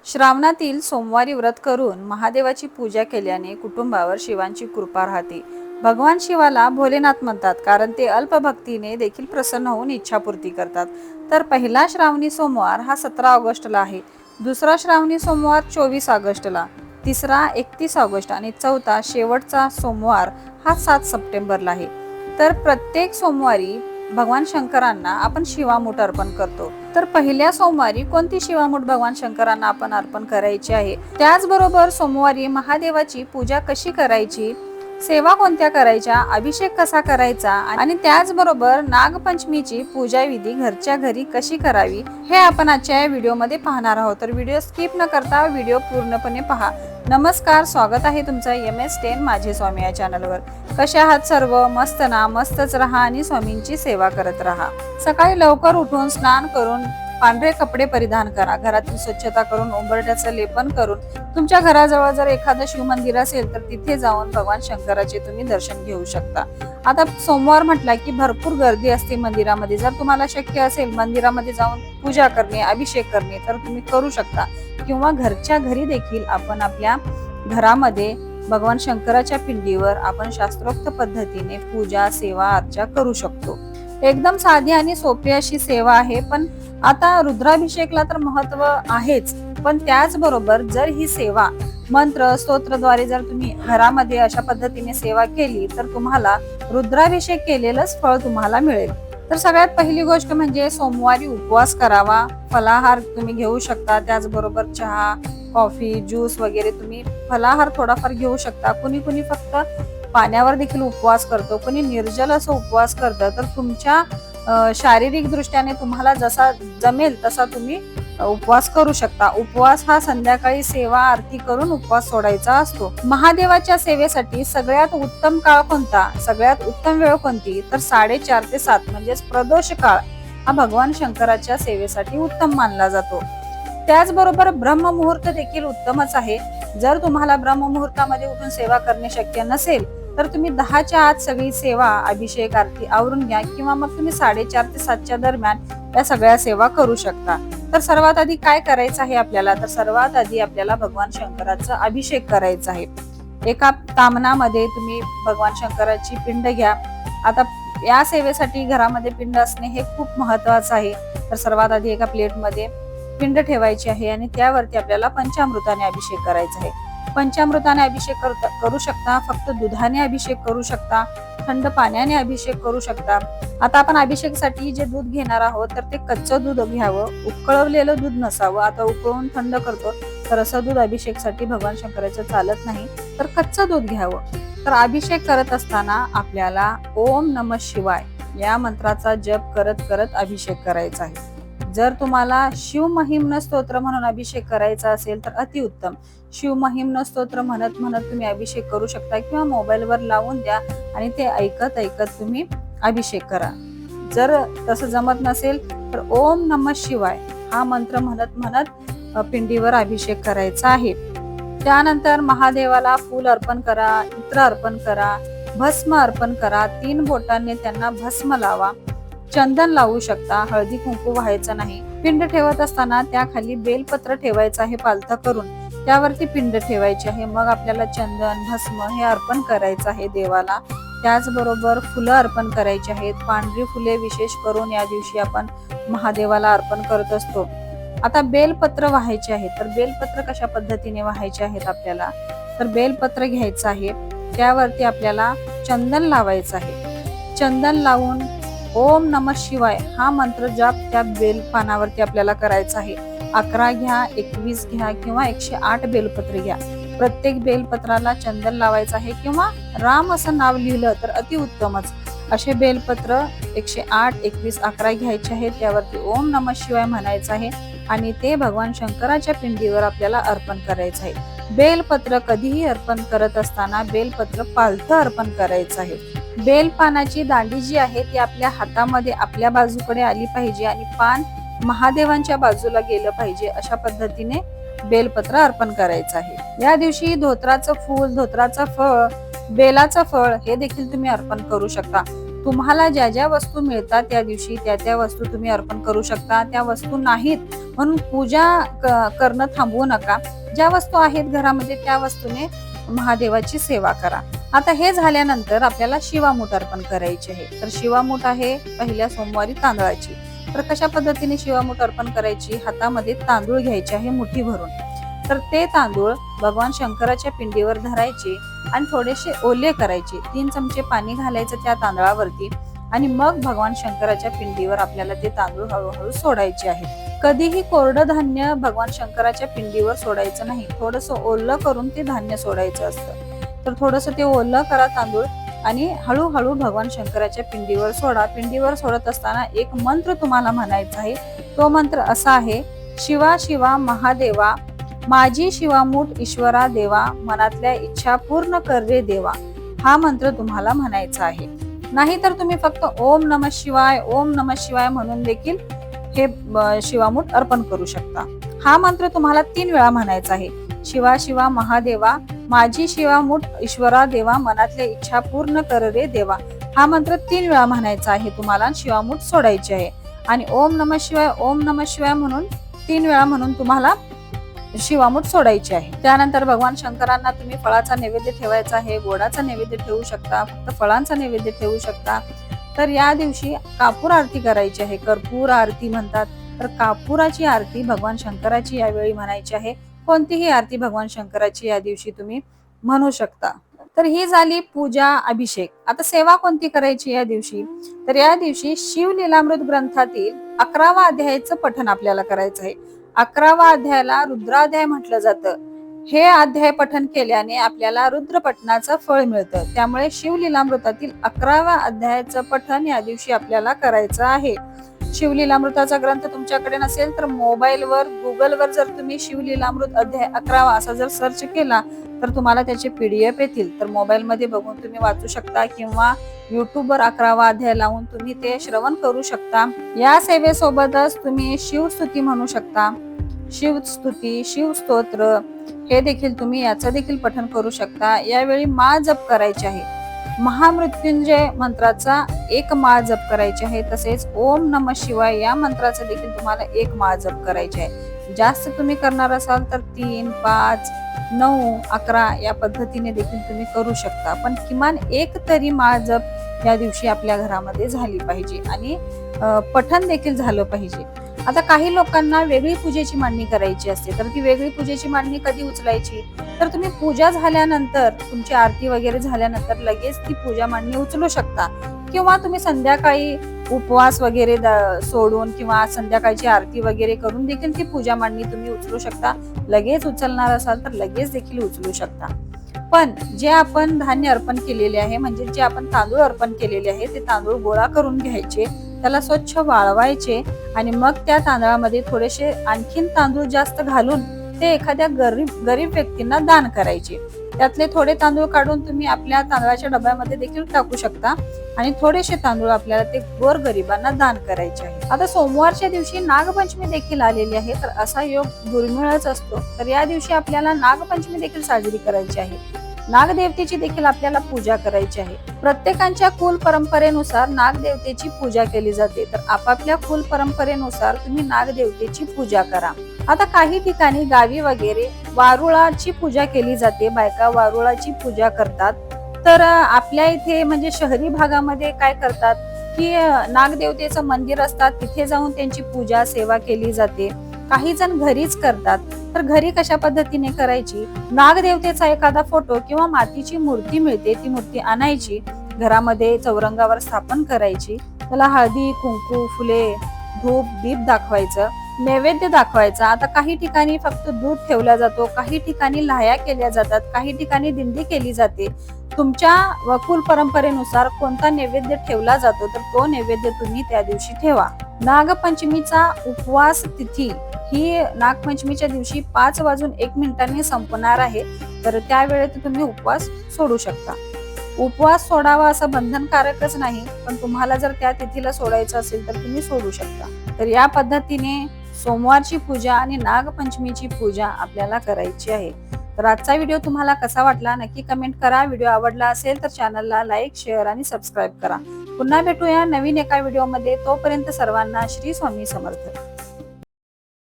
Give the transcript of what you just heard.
श्रावणातील सोमवारी व्रत करून महादेवाची पूजा केल्याने कुटुंबावर शिवांची कृपा राहते. भगवान शिवाला भोलेनाथ म्हणतात, कारण ते अल्पभक्तीने देखील प्रसन्न होऊन इच्छापूर्ती करतात. तर पहिला श्रावणी सोमवार हा 17 ऑगस्टला आहे, दुसरा श्रावणी सोमवार 24 ऑगस्टला, तिसरा 31 ऑगस्ट आणि चौथा शेवटचा सोमवार हा 7 सप्टेंबरला आहे. तर प्रत्येक सोमवारी भगवान शंकरांना आपण शिवामूठ अर्पण करतो. तर पहिल्या सोमवारी कोणती शिवामूठ भगवान शंकरांना आपण अर्पण करायची आहे, त्याचबरोबर सोमवारी महादेवाची पूजा कशी करायची, सेवा कोणत्या करायच्या, अभिषेक कसा करायचा आणि त्याचबरोबर नागपंचमीची पूजा विधी घरच्या घरी कशी करावी, हे आपण आजच्या या व्हिडिओमध्ये पाहणार आहोत. तर व्हिडिओ स्किप न करता व्हिडिओ पूर्णपणे पहा. नमस्कार, स्वागत आहे तुमचं MS10 माझे स्वामी या चॅनलवर. कसे आहात सर्व? मस्त ना? मस्तच राहा आणि स्वामींची सेवा करत राहा. सकाळी लवकर उठून स्नान करून पांढरे कपडे परिधान करा. घरातील स्वच्छता करून उंबरठ्याचं लेपन करून तुमच्या घराजवळ जर एखादं शिव मंदिर असेल तर तिथे जाऊन भगवान शंकराचे तुम्ही दर्शन घेऊ शकता. आता सोमवार म्हटला की भरपूर गर्दी असते मंदिरामध्ये. जर तुम्हाला शक्य असेल मंदिरामध्ये जाऊन पूजा करणे, अभिषेक करणे तर तुम्ही करू शकता, किंवा घरच्या घरी देखील आपण आपल्या घरामध्ये भगवान शंकराच्या पिंडीवर आपण शास्त्रोक्त पद्धतीने पूजा, सेवा, अर्चा करू शकतो. एकदम साधी आणि सोपी अशी सेवा आहे. पण आता रुद्राभिषेकला तर महत्व आहेच, पण त्याचबरोबर जर ही सेवा मंत्र स्तोत्रद्वारे जर तुम्ही घरामध्ये अशा पद्धतीने सेवा केली तर तुम्हाला रुद्राभिषेक केलेलंच फळ तुम्हाला मिळेल. तर सगळ्यात पहिली गोष्ट म्हणजे सोमवारी उपवास करावा. फलाहार तुम्ही घेऊ शकता, त्याचबरोबर चहा, कॉफी, ज्यूस वगैरे तुम्ही फलाहार थोडाफार घेऊ शकता. कुणी कुणी फक्त पाण्यावर देखील उपवास करतो, कोणी निर्जल असं उपवास करतं. तर तुमच्या शारीरिक दृष्ट्याने तुम्हाला जसा जमेल तसा तुम्ही उपवास करू शकता. उपवास हा संध्याकाळी सेवा आरती करून उपवास सोडायचा असतो. महादेवाच्या सेवेसाठी सगळ्यात उत्तम काळ कोणता, सगळ्यात उत्तम वेळ कोणती, तर 4:30 ते 7 म्हणजेच प्रदोष काळ हा भगवान शंकराच्या सेवेसाठी उत्तम मानला जातो. त्याचबरोबर ब्रह्ममुहूर्त देखील उत्तमच आहे. जर तुम्हाला ब्रह्ममुहूर्तामध्ये उठून सेवा करणे शक्य नसेल तर तुम्ही 10च्या आत सगळी सेवा, अभिषेक, आरती आवरून घ्या, किंवा मग तुम्ही 4:30 ते 7च्या दरम्यान या सगळ्या सेवा करू शकता. तर सर्वात आधी काय करायचं आहे आपल्याला, तर सर्वात आधी आपल्याला भगवान शंकराचा अभिषेक करायचा आहे. एका तामणामध्ये तुम्ही भगवान शंकराची पिंड घ्या. आता या सेवेसाठी घरामध्ये पिंड असणे हे खूप महत्वाचं आहे. तर सर्वात आधी एका प्लेटमध्ये पिंड ठेवायची आहे आणि त्यावरती आपल्याला पंचामृताने अभिषेक करायचा आहे. पंचामृताने अभिषेक करू शकता, फक्त दुधाने अभिषेक करू शकता, थंड पाण्याने अभिषेक करू शकता. आता आपण अभिषेकसाठी जे दूध घेणार आहोत तर ते कच्चं दूध घ्यावं, उकळवलेलं दूध नसावं. आता उकळून थंड करतो तर असं दूध अभिषेकसाठी भगवान शंकराचं चालत नाही, तर कच्चं दूध घ्यावं. तर अभिषेक करत असताना आपल्याला ओम नमः शिवाय या मंत्राचा जप करत करत अभिषेक करायचा आहे. जर तुम्हाला शिवमहिम्न स्तोत्र म्हणून अभिषेक करायचा असेल तर अतिउत्तम. शिवमहिम्न स्तोत्र म्हणत म्हणत तुम्ही अभिषेक करू शकता, किंवा मोबाईलवर लावून द्या आणि ते ऐकत ऐकत तुम्ही अभिषेक करा. जर तसं जमत नसेल तर ओम नमः शिवाय हा मंत्र म्हणत म्हणत पिंडीवर अभिषेक करायचा आहे. त्यानंतर महादेवाला फूल अर्पण करा, इत्र अर्पण करा, भस्म अर्पण करा. 3 बोटांनी त्यांना भस्म लावा. चंदन लावू शकता, हळदी कुंकू व्हायचं नाही. पिंड ठेवत असताना त्याखाली बेलपत्र ठेवायचं आहे पालथं करून, त्यावरती पिंड ठेवायची आहे. मग आपल्याला चंदन, भस्म हे अर्पण करायचं आहे देवाला. त्याचबरोबर फुलं अर्पण करायची आहेत. पांढरी फुले विशेष करून या दिवशी आपण महादेवाला अर्पण करत असतो. आता बेलपत्र व्हायचे आहेत. तर बेलपत्र कशा पद्धतीने व्हायचे आहेत आपल्याला, तर बेलपत्र घ्यायचं आहे, त्यावरती आपल्याला चंदन लावायचं आहे. चंदन लावून ओम नमः शिवाय हा मंत्र जाप त्या बेल पानावरती आपल्याला करायचा आहे. 11 घ्या, 21 घ्या, किंवा 108 बेलपत्र घ्या. प्रत्येक बेलपत्राला चंदन लावायचं आहे, किंवा राम असं नाव लिहिलं तर अतिउत्तमच. असे बेलपत्र 108, 21, 11 घ्यायचे आहेत. त्यावरती ओम नमः शिवाय म्हणायचं आहे आणि ते भगवान शंकराच्या पिंडीवर आपल्याला अर्पण करायचं आहे. बेलपत्र कधीही अर्पण करत असताना बेलपत्र पालथं अर्पण करायचं आहे. बेलपानाची दांडी जी आहे ती आपल्या हातामध्ये आपल्या बाजूकडे आली पाहिजे आणि पान महादेवांच्या बाजूला गेलं पाहिजे. अशा पद्धतीने बेलपत्र अर्पण करायचं आहे. या दिवशी धोत्राचं फूल, धोत्राचं फळ, बेलाचं फळ हे देखील तुम्ही अर्पण करू शकता. तुम्हाला ज्या ज्या वस्तू मिळतात त्या दिवशी त्या त्या वस्तू तुम्ही अर्पण करू शकता. त्या वस्तू नाहीत म्हणून पूजा करणं थांबवू नका. ज्या वस्तू आहेत घरामध्ये त्या वस्तूने महादेवाची सेवा करा. आता हे झाल्यानंतर आपल्याला शिवामूठ अर्पण करायची आहे. तर शिवामूठ आहे पहिल्या सोमवारी तांदळाची. तर कशा पद्धतीने शिवामूठ अर्पण करायची, हातामध्ये तांदूळ घ्यायचे आहे मुठी भरून. तर ते तांदूळ भगवान शंकराच्या पिंडीवर धरायचे आणि थोडेसे ओले करायचे. 3 चमचे पाणी घालायचं त्या तांदळावरती आणि मग भगवान शंकराच्या पिंडीवर आपल्याला ते तांदूळ हळूहळू सोडायचे आहे. कधीही कोरडं धान्य भगवान शंकराच्या पिंडीवर सोडायचं नाही. थोडंसं ओलं करून ते धान्य सोडायचं असतं. तर थोडंसं ते ओलं करा तांदूळ आणि हळूहळू भगवान शंकराच्या पिंडीवर सोडा. पिंडीवर सोडत असताना एक मंत्र तुम्हाला म्हणायचा आहे. तो मंत्र असा आहे, शिवा शिवा महादेवा, माझी शिवामूठ ईश्वरा देवा, मनातल्या इच्छा पूर्ण कर रे देवा. हा मंत्र तुम्हाला म्हणायचा आहे. नाहीतर तुम्ही फक्त ओम नमः शिवाय, ओम नमः शिवाय म्हणून देखील हे शिवामूठ अर्पण करू शकता. हा मंत्र तुम्हाला 3 वेळा म्हणायचा आहे. शिवा शिवा महादेवा, माझी शिवामूठ ईश्वरा देवा, मनातल्या इच्छा पूर्ण कर रे देवा. हा मंत्र 3 वेळा म्हणायचा आहे तुम्हाला. शिवामूठ सोडायची आहे आणि ओम नमः शिवाय, ओम नमः शिवाय म्हणून 3 वेळा म्हणून तुम्हाला शिवामूठ सोडायची आहे. त्यानंतर भगवान शंकरांना तुम्ही फळाचा नैवेद्य ठेवायचा आहे. गोडाचा नैवेद्य ठेवू शकता, फक्त फळांचा नैवेद्य ठेवू शकता. तर या दिवशी कापूर आरती करायची आहे. कर्पूर आरती म्हणतात. तर कापुराची आरती भगवान शंकराची यावेळी म्हणायची आहे. कोणतीही आरती भगवान शंकराची या दिवशी तुम्ही म्हणू शकता. तर ही झाली पूजा, अभिषेक. आता सेवा कोणती करायची या दिवशी? तर या दिवशी शिवलीलामृत ग्रंथातील 11वा अध्यायाचं पठण आपल्याला करायचं आहे. 11वा अध्यायाला रुद्राध्याय म्हटलं जातं. हे अध्याय पठण केल्याने आपल्याला रुद्रपठणाचं फळ मिळतं. त्यामुळे शिवलीलामृतातील 11व्या अध्यायाचं पठण या दिवशी आपल्याला करायचं आहे. शिवलीलामृताचा ग्रंथ तुमच्याकडे नसेल तर मोबाईलवर, गुगलवर जर तुम्ही शिवलीलामृत अध्याय 11वा असा जर सर्च केला तर तुम्हाला त्याचे PDF येतील. तर मोबाईल मध्ये बघून तुम्ही वाचू शकता किंवा युट्यूबवर 11वा अध्याय लावून तुम्ही ते श्रवण करू शकता. या सेवेसोबतच तुम्ही शिवस्तुती म्हणू शकता. शिवस्तुती, शिवस्तोत्र हे देखील तुम्ही याचं देखील पठण करू शकता. यावेळी माळ जप करायची आहे. महामृत्युंजय मंत्राचा 1 माळ जप करायची आहे. तसेच ओम नमः शिवाय या मंत्राचा देखील तुम्हाला 1 माळ जप करायची आहे. जास्त तुम्ही करणार असाल तर 3, 5, 9, 11 या पद्धतीने देखील तुम्ही करू शकता. पण किमान 1 तरी माळ जप या दिवशी आपल्या घरामध्ये झाली पाहिजे आणि पठण देखील झालं पाहिजे. आता काही लोकांना वेगळी पूजेची मांडणी करायची असते. तर ती वेगळी पूजेची मांडणी कधी उचलायची? तर तुम्ही पूजा झाल्यानंतर, तुमची आरती वगैरे झाल्यानंतर लगेच ती पूजा मांडणी उचलू शकता. किंवा तुम्ही संध्याकाळी उपवास वगैरे सोडून किंवा संध्याकाळची आरती वगैरे करून देखील ती पूजा मांडणी तुम्ही उचलू शकता. लगेच उचलणार असाल तर लगेच देखील उचलू शकता. पण जे आपण धान्य अर्पण केलेले आहे, म्हणजे जे आपण तांदूळ अर्पण केलेले आहे, ते तांदूळ गोळा करून घ्यायचे, त्याला स्वच्छ वाळवायचे आणि मग त्या तांदळामध्ये थोडेसे आणखीन तांदूळ जास्त घालून ते एखाद्या गरीब व्यक्तींना दान करायचे. त्यातले थोडे तांदूळ काढून तुम्ही आपल्या तांदळाच्या डब्यामध्ये देखील टाकू शकता आणि थोडेसे तांदूळ आपल्याला ते गोरगरिबांना दान करायचे आहे. आता सोमवारच्या दिवशी नागपंचमी देखील आलेली आहे. तर असा योग दुर्मिळच असतो. तर या दिवशी आपल्याला नागपंचमी देखील साजरी करायची आहे. नागदेवतेची देखील आपल्याला पूजा करायची आहे. प्रत्येकाच्या कुल परंपरेनुसार नागदेवतेची पूजा केली जाते. तर आपापल्या कुल परंपरेनुसार तुम्ही नागदेवतेची पूजा करा. आता काही ठिकाणी गावी वगैरे वारुळाची पूजा केली जाते. बायका वारुळाची पूजा करतात. तर आपल्या इथे म्हणजे शहरी भागामध्ये काय करतात की नागदेवतेचं मंदिर असतात, तिथे जाऊन त्यांची पूजा सेवा केली जाते. काही जण घरीच करतात. तर घरी कशा पद्धतीने करायची? नागदेवतेचा एखादा फोटो किंवा मातीची मूर्ती मिळते, ती मूर्ती आणायची, घरामध्ये चौरंगावर स्थापन करायची, त्याला हळदी, कुंकू, फुले, धूप, दीप दाखवायचं, नैवेद्य दाखवायचा. आता काही ठिकाणी फक्त दूध ठेवला जातो, काही ठिकाणी लाह्या केल्या जातात, काही ठिकाणी दिंडी केली जाते. तुमच्या कुल परंपरेनुसार कोणता नैवेद्य ठेवला जातो तर तो नैवेद्य तुम्ही त्या दिवशी ठेवा. नागपंचमीचा उपवास तिथी ही नागपंचमीच्या दिवशी 5:01 संपणार आहे. तर त्यावेळेत तुम्ही उपवास सोडू शकता. उपवास सोडावा असं बंधनकारकच नाही, पण तुम्हाला जर त्या तिथीला सोडायचं असेल तर तुम्ही सोडू शकता. तर या पद्धतीने सोमवारची पूजा आणि नागपंचमीची पूजा आपल्याला करायची आहे. तर आजचा व्हिडिओ तुम्हाला कसा वाटला नक्की कमेंट करा. व्हिडिओ आवडला असेल तर चॅनलला लाईक, शेअर आणि सबस्क्राईब करा. पुन्हा भेटूया नवीन एका व्हिडिओमध्ये. तोपर्यंत सर्वांना श्री स्वामी समर्थ.